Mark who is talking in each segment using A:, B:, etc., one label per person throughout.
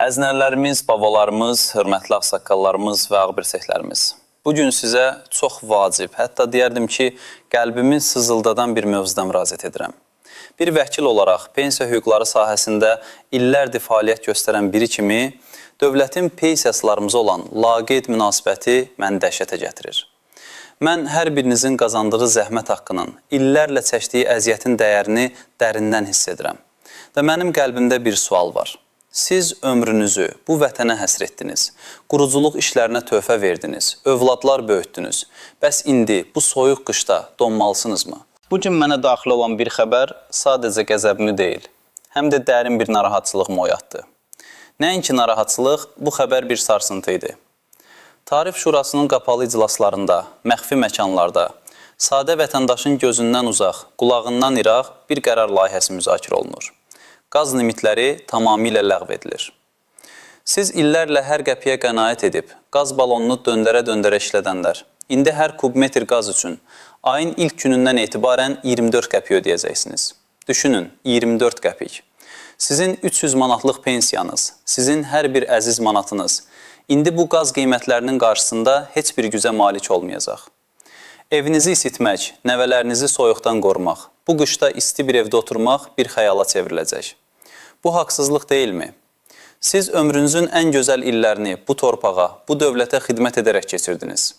A: Əznərlərimiz, babalarımız, hörmətli ağsaqqallarımız və ağbirsəklərimiz. Bugün sizə çox vacib, hətta deyərdim ki, qəlbimi sızıldadan bir mövzuda müraciət edirəm. Bir vəkil olaraq pensiya hüquqları sahəsində illərdir fəaliyyət göstərən biri kimi, dövlətin pensiyasılarımıza olan laqeyd münasibəti məni dəhşətə gətirir. Mən hər birinizin qazandığı zəhmət haqqının, illərlə çəkdiyi əziyyətin dəyərini dərindən hiss edirəm. Və mənim qəlbimdə bir sual var. Siz ömrünüzü bu vətənə həsr etdiniz, quruculuq işlərinə töhfə verdiniz, övladlar böyütdünüz. Bəs indi bu soyuq qışda donmalısınızmı? Bugün mənə daxil olan bir xəbər sadəcə qəzəbimi deyil, həm də dərin bir narahatçılığımı oyatdı. Nəinki narahatçılıq, bu xəbər bir sarsıntı idi. Tarif Şurasının qapalı iclaslarında, məxfi məkanlarda, sadə vətəndaşın gözündən uzaq, qulağından iraq bir qərar layihəsi müzakirə olunur. Qaz limitləri tamamilə ləğv edilir. Siz illərlə hər qəpiyə qənaət edib, qaz balonunu döndərə-döndərə işlədənlər, indi hər kubmetr qaz üçün ayın ilk günündən etibarən 24 qəpik ödəyəcəksiniz. Düşünün, 24 qəpik. Sizin 300 manatlıq pensiyanız, sizin hər bir əziz manatınız, indi bu qaz qiymətlərinin qarşısında heç bir gücə malik olmayacaq. Evinizi isitmək, nəvələrinizi soyuqdan qorumaq, bu qışda isti bir evdə oturmaq bir xəyala çevriləcək. Bu haqsızlıq deyilmi? Siz ömrünüzün ən gözəl illərini bu torpağa, bu dövlətə xidmət edərək keçirdiniz.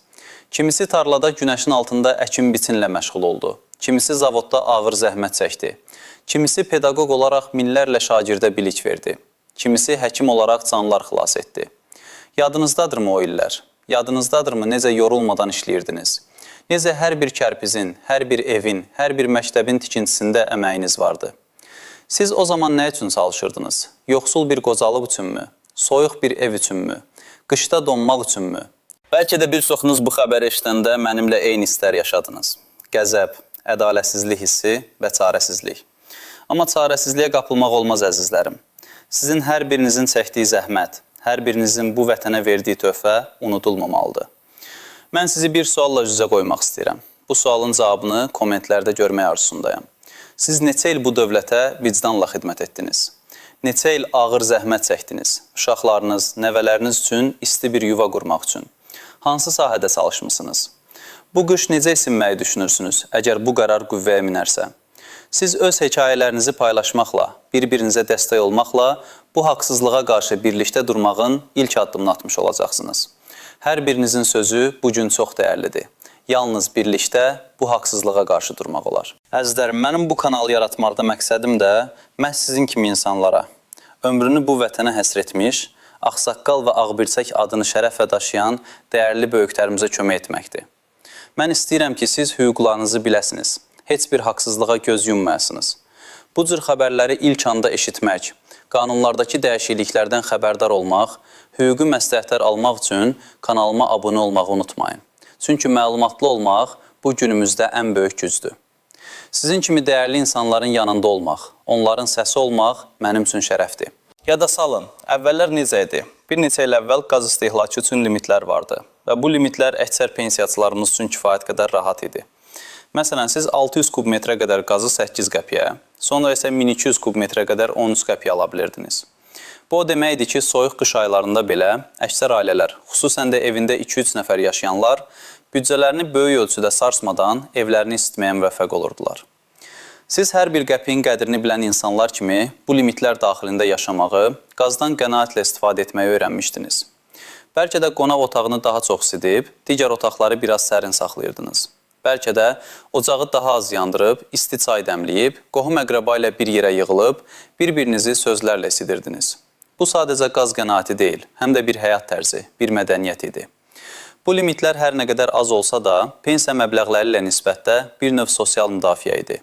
A: Kimisi tarlada günəşin altında əkin-biçinlə məşğul oldu. Kimisi zavodda ağır zəhmət çəkdi. Kimisi pedaqoq olaraq minlərlə şagirdə bilik verdi. Kimisi həkim olaraq canlar xilas etdi. Yadınızdadırmı o illər? Yadınızdadırmı necə yorulmadan işləyirdiniz? Necə hər bir kərpizin, hər bir evin, hər bir məktəbin tikintisində əməyiniz vardı? Siz o zaman nə üçün çalışırdınız? Yoxsul bir qocalıq üçünmü? Soyuq bir ev üçünmü? Qışda donmaq üçünmü? Bəlkə də bir çoxunuz bu xəbəri eşidəndə mənimlə eyni hisslər yaşadınız. Qəzəb, ədalətsizlik hissi və çarəsizlik. Amma çarəsizliyə qapılmaq olmaz əzizlərim. Sizin hər birinizin çəkdiyi zəhmət, hər birinizin bu vətənə verdiyi töhfə unudulmamalıdır. Mən sizi bir sualla üzə qoymaq istəyirəm. Bu sualın cavabını kommentlərdə görmək arzusundayam. Siz neçə il bu dövlətə vicdanla xidmət etdiniz? Neçə il ağır zəhmət çəkdiniz? Uşaqlarınız, nəvələriniz üçün isti bir yuva qurmaq üçün. Hansı sahədə çalışmısınız? Bu qış necə isinməyi düşünürsünüz, əgər bu qərar qüvvəyə minərsə? Siz öz hekayələrinizi paylaşmaqla, bir-birinizə dəstək olmaqla bu haqsızlığa qarşı birlikdə durmağın ilk addımını atmış olacaqsınız. Hər birinizin sözü bugün çox dəyərlidir. Yalnız birlikdə bu haqsızlığa qarşı durmaq olar. Əzizlərim, mənim bu kanalı yaratmaqda məqsədim də məhz sizin kimi insanlara, ömrünü bu vətənə həsr etmiş, ağsaqqal və ağbirsək adını şərəflə daşıyan dəyərli böyüklərimizə kömək etməkdir. Mən istəyirəm ki, siz hüquqlarınızı biləsiniz, heç bir haqsızlığa göz yummayasınız. Bu cür xəbərləri ilk anda eşitmək, qanunlardakı dəyişikliklərdən xəbərdar olmaq, hüquqi məsləhətlər almaq üçün kanalıma abunə olmağı unutmayın. Çünki məlumatlı olmaq bu günümüzdə ən böyük gücdür. Sizin kimi dəyərli insanların yanında olmaq, onların səsi olmaq mənim üçün şərəfdir. Yada salın, əvvəllər necə idi? Bir neçə il əvvəl qaz istehlakı üçün limitlər vardı və bu limitlər əksər pensiyaçılarımız üçün kifayət qədər rahat idi. Məsələn, siz 600 kubmetrə qədər qazı 8 qəpiyə, sonra isə 1200 kubmetrə qədər 13 qəpiyə ala bilirdiniz. Bu o deməkdir ki, soyuq qış aylarında belə əksər ailələr, xüsusən də evində 2-3 nəfər yaşayanlar, büdcələrini böyük ölçüdə sarsmadan evlərini isitməyə müvəffəq olurdular. Siz hər bir qəpiyin qədrini bilən insanlar kimi bu limitlər daxilində yaşamağı, qazdan qənaətlə istifadə etməyi öyrənmişdiniz. Bəlkə də qonaq otağını daha çox sidib, digər otaqları biraz sərin saxlayırdınız. Bəlkə də ocağı daha az yandırıb, isti çay dəmləyib, qohum-əqrəba ilə bir yerə yığılıb, bir-birinizi sözlərlə isidirdiniz. Bu sadəcə qaz qənaəti deyil, həm də bir həyat tərzi, bir mədəniyyət idi. Bu limitlər hər nə qədər az olsa da, pensiya məbləğləri ilə nisbətdə bir növ sosial müdafiə idi.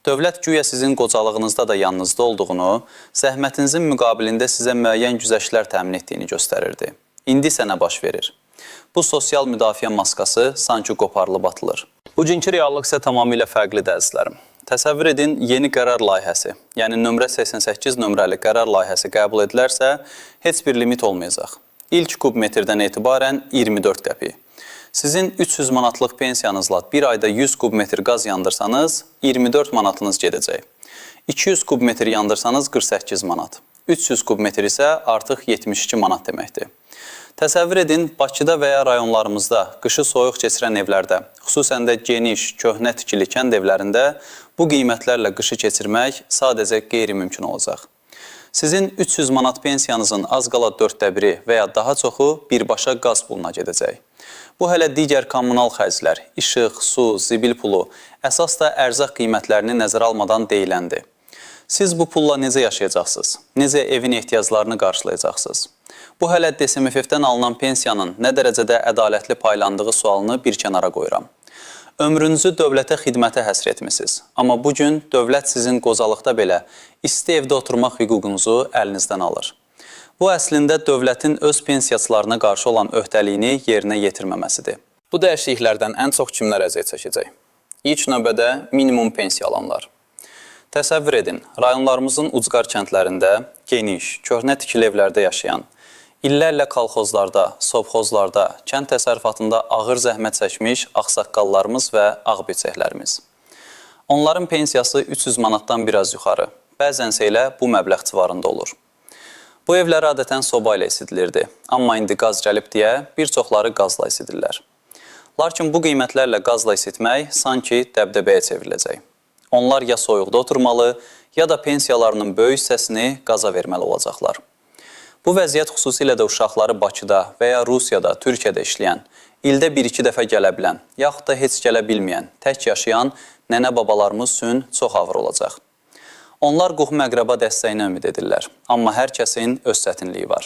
A: Dövlət güya sizin qocalığınızda da yanınızda olduğunu, zəhmətinizin müqabilində sizə müəyyən güzəştlər təmin etdiyini göstərirdi. İndi isə nə baş verir? Bu sosial müdafiə maskası sanki qoparılıb atılır. Bugünkü reallıq isə tamamilə fərqlidir əzizlərim. Təsəvvür edin, yeni qərar layihəsi, yəni nömrə 88 nömrəli qərar layihəsi qəbul edilərsə, heç bir limit olmayacaq. İlk kubmetrdən etibarən 24 qəpik. Sizin 300 manatlıq pensiyanızla bir ayda 100 kubmetr qaz yandırsanız, 24 manatınız gedəcək. 200 kubmetr yandırsanız 48 manat. 300 kub metr isə artıq 72 manat deməkdir. Təsəvvür edin, Bakıda və ya rayonlarımızda qışı soyuq keçirən evlərdə, xüsusən də geniş, köhnə tikili kənd evlərində bu qiymətlərlə qışı keçirmək sadəcə qeyri-mümkün olacaq. Sizin 300 manat pensiyanızın az qala 1/4 və ya daha çoxu birbaşa qaz puluna gedəcək. Bu hələ digər kommunal xərclər, işıq, su, zibil pulu, əsas da ərzaq qiymətlərini nəzərə almadan deyiləndir. Siz bu pulla necə yaşayacaqsınız? Necə evin ehtiyaclarını qarşılayacaqsınız? Bu hələ DSMF-dən alınan pensiyanın nə dərəcədə ədalətli paylandığı sualını bir kənara qoyuram. Ömrünüzü dövlətə xidmətə həsr etmisiniz. Amma bugün dövlət sizin qozalıqda belə isti evdə oturmaq hüququnuzu əlinizdən alır. Bu əslində dövlətin öz pensiyaçılarına qarşı olan öhdəliyini yerinə yetirməməsidir. Bu dəyişikliklərdən ən çox kimlər əziyyət çəkəcək? İlk növbədə minimum pensiya alanlar. Təsəvvür edin, rayonlarımızın ucqar kəndlərində geniş, köhnə tikili evlərdə yaşayan, illərlə kolxozlarda, sovxozlarda, kənd təsərrüfatında ağır zəhmət çəkmiş ağsaqqallarımız və ağbirçəklərimiz. Onların pensiyası 300 manatdan biraz yuxarı, bəzənsə elə bu məbləğ civarında olur. Bu evlər adətən soba ilə isidilirdi, amma indi qaz gəlib deyə bir çoxları qazla isidirlər. Lakin bu qiymətlərlə qazla isitmək sanki dəbdəbəyə çevriləcək. Onlar ya soyuqda oturmalı, ya da pensiyalarının böyük hissəsini qaza verməli olacaqlar. Bu vəziyyət xüsusilə də uşaqları Bakıda və ya Rusiyada, Türkiyədə işləyən, ildə 1-2 dəfə gələ bilən, yaxud da heç gələ bilməyən, tək yaşayan nənə-babalarımız üçün çox ağır olacaq. Onlar qohum-əqrəba dəstəyinə ümid edirlər, amma hər kəsin öz çətinliyi var.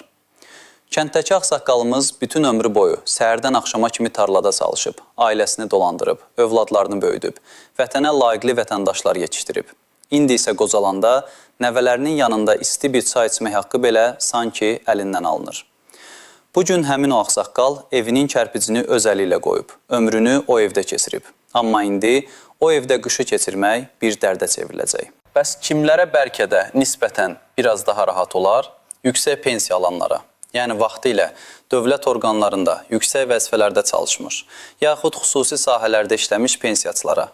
A: Kənddəki ağsaqqalımız bütün ömrü boyu səhərdən axşama kimi tarlada çalışıb, ailəsini dolandırıb, övladlarını böyüdüb, vətənə layiqli vətəndaşlar yetişdirib. İndi isə qocalanda nəvələrinin yanında isti bir çay içmək haqqı belə sanki əlindən alınır. Bugün həmin o ağsaqqal evinin kərpicini öz əli ilə qoyub, ömrünü o evdə keçirib. Amma indi o evdə qışı keçirmək bir dərdə çevriləcək. Bəs kimlərə bəlkə də nisbətən biraz daha rahat olar? Yüksək pensiya alanlara. Yəni vaxtı ilə dövlət orqanlarında yüksək vəzifələrdə çalışmış, yaxud xüsusi sahələrdə işləmiş pensiyaçılara.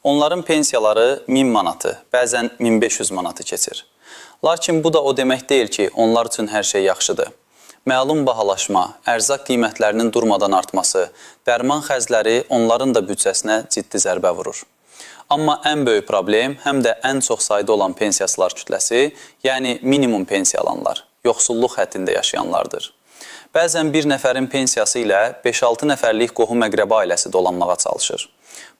A: Onların pensiyaları 1000 manatı, bəzən 1500 manatı keçir. Lakin bu da o demək deyil ki, onlar üçün hər şey yaxşıdır. Məlum bahalaşma, ərzaq qiymətlərinin durmadan artması, dərman xərcləri onların da büdcəsinə ciddi zərbə vurur. Amma ən böyük problem həm də ən çox sayda olan pensiyaçılar kütləsi, yəni minimum pensiya alanlar, yoxsulluq həddində yaşayanlardır. Bəzən bir nəfərin pensiyası ilə 5-6 nəfərlik qohum-əqrəba ailəsi dolanmağa çalışır.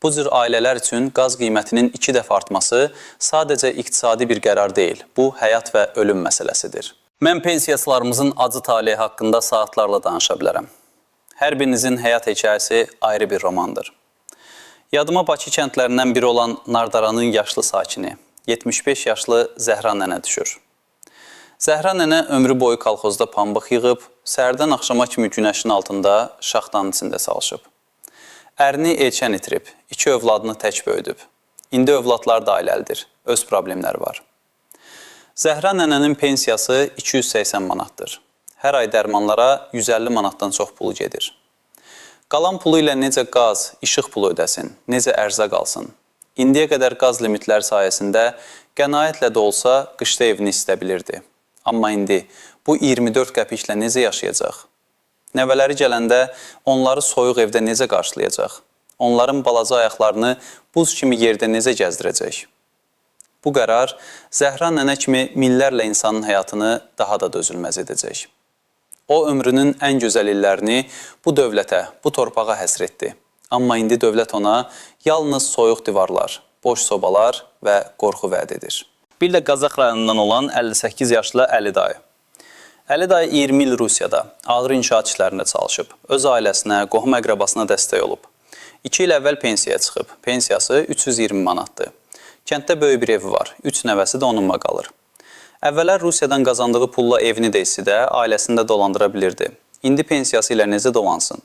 A: Bu cür ailələr üçün qaz qiymətinin 2 dəfə artması sadəcə iqtisadi bir qərar deyil, bu həyat və ölüm məsələsidir. Mən pensiyaçılarımızın acı taleyi haqqında saatlarla danışa bilərəm. Hər birinizin həyat hekayəsi ayrı bir romandır. Yadıma Bakı kəndlərindən biri olan Nardaranın yaşlı sakini, 75 yaşlı Zəhra nənə düşür. Zəhra nənə ömrü boyu kolxozda pambıq yığıb, səhərdən axşama kimi günəşin altında şaxtanın içində çalışıb. Ərini elçən itirib, 2 övladını tək böyüdüb. İndi övladlar da ailəlidir, öz problemləri var. Zəhra nənənin pensiyası 280 manatdır. Hər ay dərmanlara 150 manatdan çox pulu gedir. Qalan pulu ilə necə qaz, işıq pulu ödəsin, necə ərzaq alsın. İndiyə qədər qaz limitləri sayəsində qənaətlə də olsa qışda evini istə bilirdi. Amma indi bu 24 qəpiklə necə yaşayacaq? Nəvələri gələndə onları soyuq evdə necə qarşılayacaq? Onların balaca ayaqlarını buz kimi yerdə necə gəzdirəcək? Bu qərar Zəhra nənə kimi minlərlə insanın həyatını daha da dözülməz edəcək. O ömrünün ən gözəl illərini bu dövlətə, bu torpağa həsr etdi. Amma indi dövlət ona yalnız soyuq divarlar, boş sobalar və qorxu vəd edir. Bir də Qazax rayonundan olan 58 yaşlı Əli dayı. Əli dayı 20 il Rusiyada ağır inşaat işlərində çalışıb, öz ailəsinə, qohum-əqrəbasına dəstək olub. 2 il əvvəl pensiyaya çıxıb, pensiyası 320 manatdır. Kənddə böyük bir evi var, 3 nəvəsi də onunla qalır. Əvvəllər Rusiyadan qazandığı pulla evini də isidə, ailəsini də dolandıra bilirdi. İndi pensiyası ilə necə dolansın?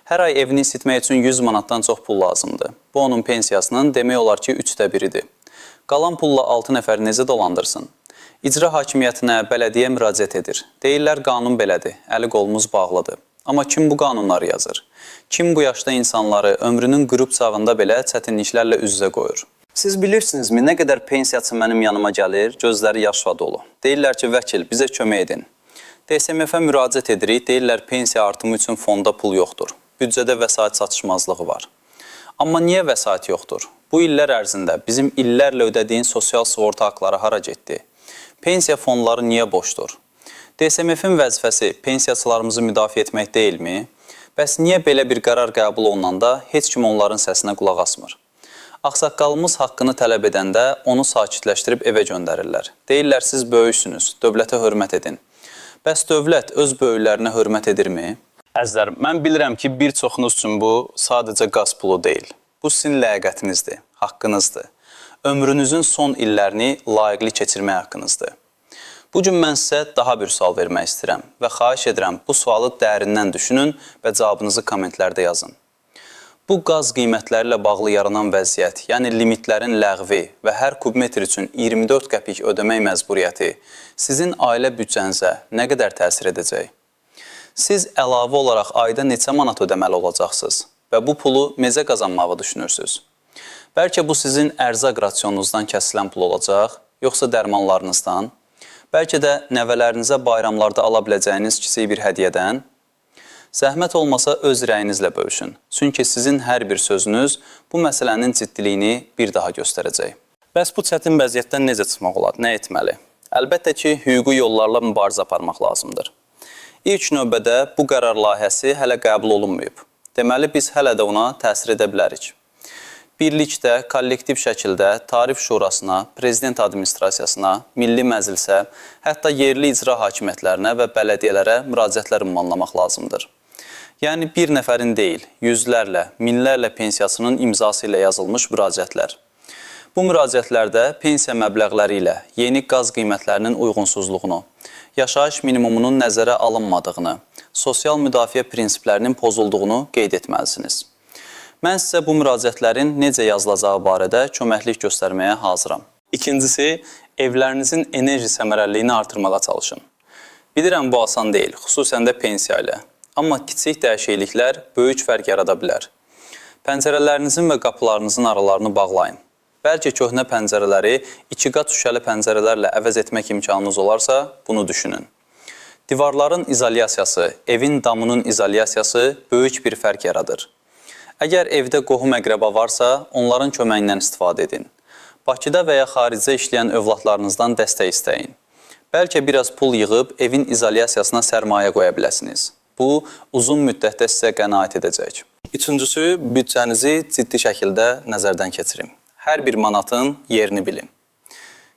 A: Hər ay evini isitmək üçün 100 manatdan çox pul lazımdır. Bu onun pensiyasının demək olar ki 3/1-idir. Qalan pulla 6 nəfər necə dolandırsın? İcra hakimiyyətinə, bələdiyyə müraciət edir. Deyirlər qanun belədir, əli qolumuz bağlıdır. Amma kim bu qanunları yazır? Kim bu yaşda insanları ömrünün qürub çağında belə çətinliklərlə üz-üzə qoyur? Siz bilirsinizmi, nə qədər pensiyaçı mənim yanıma gəlir, gözləri yaşla dolu. Deyirlər ki, vəkil, bizə kömək edin. DSMF-ə müraciət edirik, deyirlər pensiya artımı üçün fonda pul yoxdur. Büdcədə vəsait çatışmazlığı var. Amma niyə vəsait yoxdur? Bu illər ərzində bizim illərlə ödədiyin sosial sığorta haqları hara getdi? Pensiya fonları niyə boşdur? DSMF-in vəzifəsi pensiyaçılarımızı müdafiə etmək deyilmi? Bəs niyə belə bir qərar qəbul olunanda heç kim onların səsinə qulaq asmır? Ağsaqqalımız haqqını tələb edəndə onu sakitləşdirib evə göndərirlər. Deyirlər, siz böyüksünüz, dövlətə hörmət edin. Bəs dövlət öz böyüklərinə hörmət edirmi? Əzizlər, mən bilirəm ki, bir çoxunuz üçün bu sadəcə qaz pulu deyil. Bu sizin ləyaqətinizdir, haqqınızdır. Ömrünüzün son illərini layiqli keçirmək haqqınızdır. Bugün mən sizə daha bir sual vermək istəyirəm və xahiş edirəm bu sualı dərindən düşünün və cavabınızı kommentlərdə yazın. Bu qaz qiymətləri ilə bağlı yaranan vəziyyət, yəni limitlərin ləğvi və hər kubmetr üçün 24 qəpik ödəmək məcburiyyəti sizin ailə büdcənizə nə qədər təsir edəcək? Siz əlavə olaraq ayda neçə manat ödəməli olacaqsınız və bu pulu necə qazanmağı düşünürsünüz? Bəlkə bu sizin ərzaq rasionunuzdan kəsilən pul olacaq, yoxsa dərmanlarınızdan? Bəlkə də nəvələrinizə bayramlarda ala biləcəyiniz kiçik bir hədiyyədən? Zəhmət olmasa öz rəyinizlə bölüşün. Çünki sizin hər bir sözünüz bu məsələnin ciddiliyini bir daha göstərəcək. Bəs bu çətin vəziyyətdən necə çıxmaq olar? Nə etməli? Əlbəttə ki, hüquqi yollarla mübarizə aparmaq lazımdır. İlk növbədə bu qərar layihəsi hələ qəbul olunmayıb. Deməli, biz hələ də ona təsir edə bilərik. Birlikdə, kollektiv şəkildə Tarif Şurasına, Prezident Administrasiyasına, Milli Məclisə, hətta yerli icra hakimiyyətlərinə və bələdiyyələrə müraciətlər ünvanlamaq lazımdır. Yəni, bir nəfərin deyil, yüzlərlə, minlərlə pensiyaçının imzası ilə yazılmış müraciətlər. Bu müraciətlərdə pensiya məbləğləri ilə yeni qaz qiymətlərinin uyğunsuzluğunu, yaşayış minimumunun nəzərə alınmadığını, sosial müdafiə prinsiplərinin pozulduğunu qeyd etməlisiniz. Mən sizə bu müraciətlərin necə yazılacağı barədə köməklik göstərməyə hazıram. İkincisi, evlərinizin enerji səmərəliliyini artırmağa çalışın. Bilirəm, bu asan deyil, xüsusən də pensiya ilə. Amma kiçik dəyişikliklər böyük fərq yarada bilər. Pəncərələrinizin və qapılarınızın aralarını bağlayın. Bəlkə köhnə pəncərələri 2 qat şüşəli pəncərələrlə əvəz etmək imkanınız olarsa, bunu düşünün. Divarların izolyasiyası, evin damının izolyasiyası böyük bir fərq yaradır. Əgər evdə qohum-əqrəba varsa, onların köməyindən istifadə edin. Bakıda və ya xaricdə işləyən övladlarınızdan dəstək istəyin. Bəlkə biraz pul yığıb evin izolyasiyasına sərmayə qoya biləsiniz. Bu, uzun müddətdə sizə qənaət edəcək. Üçüncüsü, büdcənizi ciddi şəkildə nəzərdən keçirin. Hər bir manatın yerini bilin.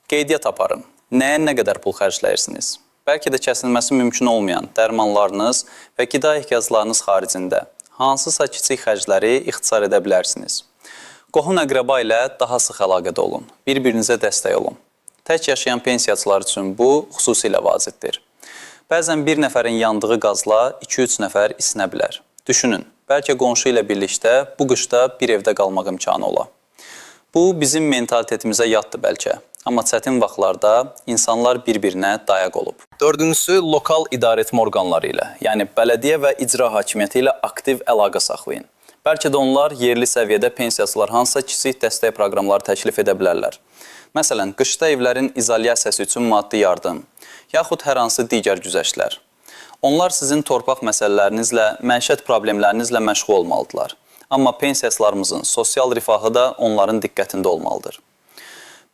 A: Qeydiyyat aparın. Nəyə nə qədər pul xərcləyirsiniz? Bəlkə də kəsilməsi mümkün olmayan dərmanlarınız və qida ehtiyaclarınız xaricində hansısa kiçik xərcləri ixtisar edə bilərsiniz. Qohum-əqrəba ilə daha sıx əlaqədə olun. Bir-birinizə dəstək olun. Tək yaşayan pensiyaçılar üçün bu xüsusilə vacibdir. Bəzən bir nəfərin yandığı qazla 2-3 nəfər isinə bilər. Düşünün, bəlkə qonşu ilə birlikdə bu qışda bir evdə qalmaq imkanı ola. Bu, bizim mentalitetimizə yaddır bəlkə. Amma çətin vaxtlarda insanlar bir-birinə dayaq olub. Dördüncüsü, lokal idarəetmə orqanları ilə, yəni bələdiyyə və icra hakimiyyəti ilə aktiv əlaqə saxlayın. Bəlkə də onlar yerli səviyyədə pensiyaçılar hansısa kiçik dəstək proqramları təklif edə bilərlər. Məsələn, qışda evlərin izolyasiyası üçün maddi yardım, yaxud hər hansı digər güzəştlər. Onlar sizin torpaq məsələlərinizlə, məişət problemlərinizlə məşğul olmalıdırlar. Amma pensiyaçılarımızın sosial rifahı da onların diqqətində olmalıdır.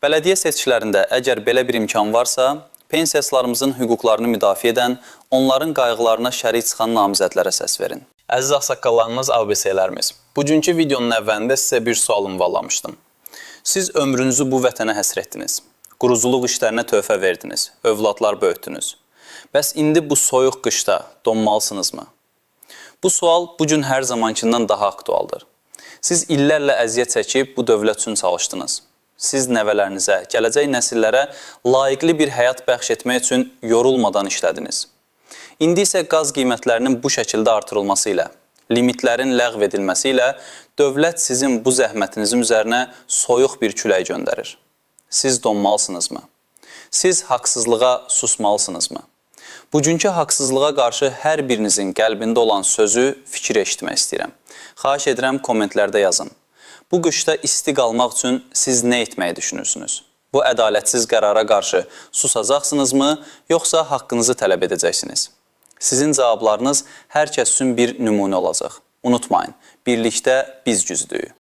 A: Bələdiyyə seçkilərində əgər belə bir imkan varsa, pensiyaçılarımızın hüquqlarını müdafiə edən, onların qayğılarına şərik çıxan namizədlərə səs verin. Əziz ağsaqqallarımız, ABC-lərimiz, bugünkü videonun əvvəlində sizə bir sual ünvanlamışdım. Siz ömrünüzü bu vətənə həsr etdiniz, quruculuq işlərinə töhfə verdiniz, övladlar böyütdünüz. Bəs indi bu soyuq qışda donmalısınızmı? Bu sual bugün hər zamankindən daha aktualdır. Siz illərlə əziyyət çəkib bu dövlət üçün çalışdınız. Siz nəvələrinizə, gələcək nəsillərə layiqli bir həyat bəxş etmək üçün yorulmadan işlədiniz. İndi isə qaz qiymətlərinin bu şəkildə artırılması ilə, limitlərin ləğv edilməsi ilə dövlət sizin bu zəhmətinizin üzərinə soyuq bir külək göndərir. Siz donmalısınızmı? Siz haqsızlığa susmalısınızmı? Bugünkü haqsızlığa qarşı hər birinizin qəlbində olan sözü, fikir eşitmək istəyirəm. Xahiş edirəm, kommentlərdə yazın. Bu qışda isti qalmaq üçün siz nə etməyi düşünürsünüz? Bu ədalətsiz qərara qarşı susacaqsınızmı, yoxsa haqqınızı tələb edəcəksiniz? Sizin cavablarınız hər kəs üçün bir nümunə olacaq. Unutmayın, birlikdə biz güclüyük.